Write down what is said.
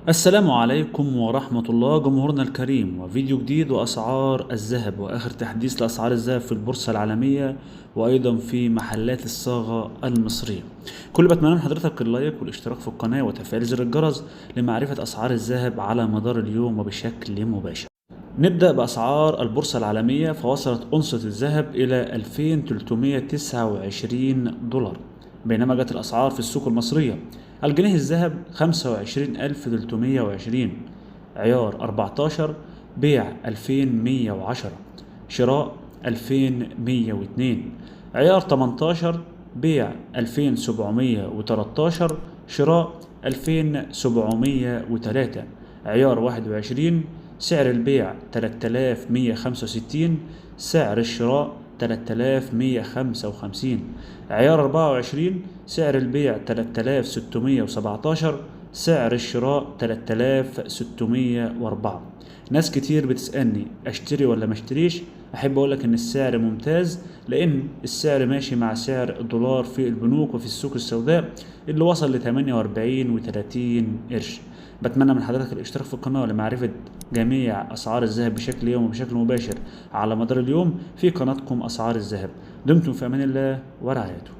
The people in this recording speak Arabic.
السلام عليكم ورحمة الله جمهورنا الكريم، وفيديو جديد وأسعار الذهب وآخر تحديث لأسعار الذهب في البورصة العالمية وأيضا في محلات الصاغة المصرية. كل اللي بتمنى من حضرتك اللايك والاشتراك في القناة وتفعيل زر الجرس لمعرفة أسعار الذهب على مدار اليوم وبشكل مباشر. نبدأ بأسعار البورصة العالمية، فوصلت أونصة الذهب إلى 2329 دولار، بينما جت الأسعار في السوق المصرية. الجنيه الذهب 25320، عيار 14 بيع 2110، شراء 2102، عيار 18 بيع 2713، شراء 2703، عيار 21 سعر البيع 3165، سعر الشراء 3155، عيار 24 سعر البيع 3617، سعر الشراء 3604. ناس كتير بتسألني اشتري ولا ما اشتريش. احب اقولك ان السعر ممتاز، لان السعر ماشي مع سعر الدولار في البنوك وفي السوق السوداء اللي وصل ل 48 و30 قرش. بتمنى من حضرتك الاشتراك في القناة لمعرفة جميع أسعار الذهب بشكل يومي وبشكل مباشر على مدار اليوم في قناتكم أسعار الذهب. دمتم في أمان الله ورعايته.